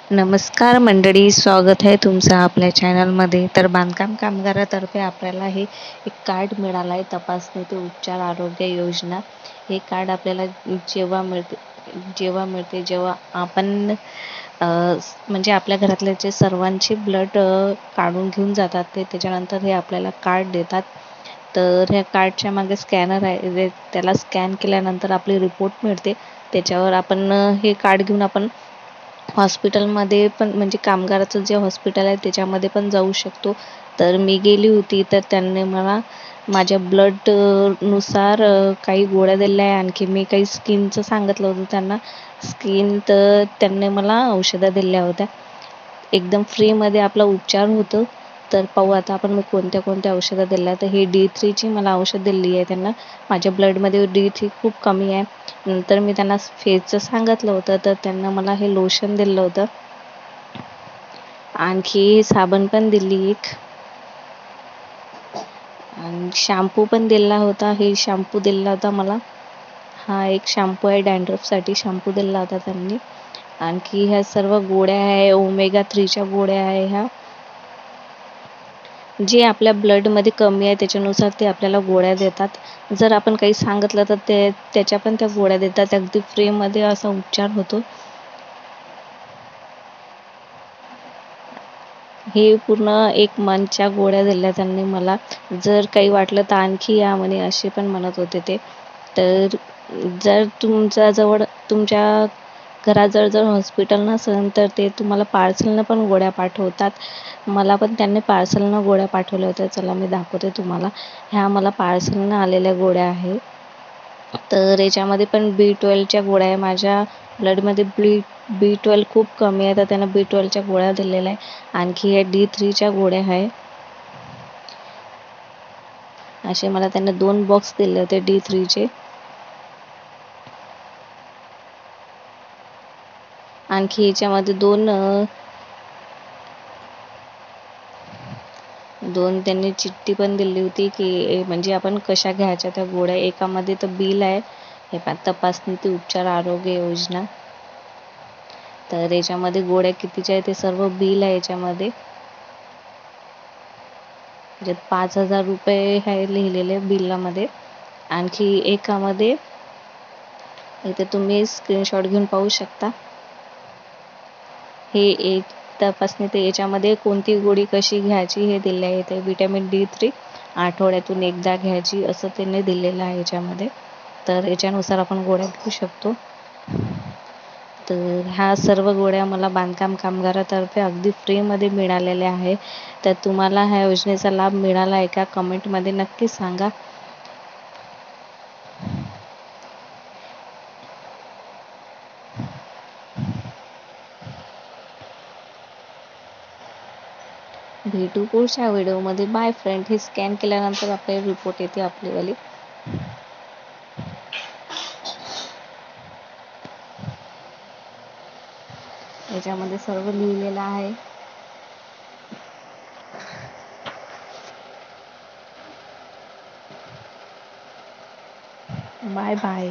नमस्कार मंडळी, स्वागत आहे तुमचं आपल्या चॅनलमध्ये. तर बांधकाम कामगारातर्फे आपल्याला हे एक कार्ड मिळालं आहे, तपासणी ते उपचार आरोग्य योजना. हे कार्ड आपल्याला जेव्हा आपण म्हणजे आपल्या घरातल्या सर्वांचे ब्लड काढून घेऊन जातात ते, त्याच्यानंतर हे आपल्याला कार्ड देतात. तर ह्या कार्डच्या मागे स्कॅनर आहे, त्याला स्कॅन केल्यानंतर आपली रिपोर्ट मिळते. त्याच्यावर आपण हे कार्ड घेऊन आपण हॉस्पिटलमध्ये पण, म्हणजे कामगाराचं जे हॉस्पिटल आहे त्याच्यामध्ये पण जाऊ शकतो. तर मी गेली होती, तर त्यांनी मला माझ्या ब्लड नुसार काही गोळ्या दिल्या आहे. आणखी मी काही स्किनचं सांगितलं होतं त्यांना स्किन, तर त्यांनी मला औषधं दिल्या होत्या. एकदम फ्रीमध्ये आपला उपचार होतो. तर पाहू आता आपण कोणत्या कोणत्या औषधं दिल्या. तर हे D3ची मला औषध दिली आहे त्यांना. माझ्या ब्लडमध्ये D3 खूप कमी आहे. नंतर मी त्यांना फेसचं सांगितलं होतं, तर त्यांना मला हे लोशन दिलं होतं. आणखी साबण पण दिली एक, आणि शॅम्पू पण दिला होता. हे शॅम्पू दिला होता मला. हा एक शॅम्पू आहे, डॅन्ड्रफसाठी शॅम्पू दिला होता त्यांनी. आणखी ह्या सर्व गोळ्या आहे, ओमेगा 3च्या गोळ्या आहे. ह्या जे आपल्या ब्लडमध्ये कमी आहे त्याच्यानुसार ते आपल्याला गोळ्या देतात. जर आपण काही सांगितलं तर त्याच्या पण त्या गोळ्या देतात. अगदी फ्रीमध्ये असा उपचार होतो. हे पूर्ण 1 मंथच्या गोळ्या दिल्या त्यांनी मला. जर काही वाटलं तर आणखी या म्हणे, असे पण म्हणत होते ते. तर जर तुमच्या घराजवळ जर हॉस्पिटल नसेल तर ते तुम्हाला पार्सलनं पण गोळ्या पाठवतात. मला पण त्यांनी पार्सलनं गोळ्या पाठवल्या होत्या. चला मी दाखवते तुम्हाला. ह्या मला पार्सलनं आलेल्या गोळ्या आहे. तर याच्यामध्ये पण B12च्या गोळ्या आहे. माझ्या ब्लडमध्ये B12 खूप कमी आहे, तर त्यांना B12च्या गोळ्या दिलेल्या आहे. आणखी हे D3च्या गोळ्या आहे. असे मला त्यांना 2 बॉक्स दिले होते D3चे. आणखी याच्यामध्ये दोन त्यांनी चिठ्ठी पण दिली होती, की म्हणजे आपण कशा घ्यायच्या त्या गोळ्या. एकामध्ये तर बिल आहे, हे तपासणी ते उपचार आरोग्य योजना. तर याच्यामध्ये गोळ्या कितीच्या आहे ते सर्व बिल आहे याच्यामध्ये. म्हणजे 5,000 रुपये आहे लिहिलेले बिलामध्ये. आणखी एकामध्ये इथे तुम्ही स्क्रीनशॉट घेऊन पाहू शकता. हे एक तपासणी, ते याच्यामध्ये कोणती गोळी कशी घ्यायची हे दिले आहे. ते विटॅमिन D3 आठवड्यातून एकदा घ्यायची असं त्यांनी दिलेलं आहे याच्यामध्ये. तर याच्यानुसार आपण गोळ्या घेऊ शकतो. तर ह्या सर्व गोळ्या मला बांधकाम कामगारातर्फे अगदी फ्रीमध्ये मिळालेल्या आहे. तर तुम्हाला ह्या योजनेचा लाभ मिळाला आहे का, कमेंटमध्ये नक्की सांगा. भेटू पुढच्या व्हिडिओमध्ये. Bye friend. हे स्कॅन केल्यानंतर आपल्याला रिपोर्ट येते आपलीवाली. याच्यामध्ये सर्व लिहिलेलं आहे. Bye bye.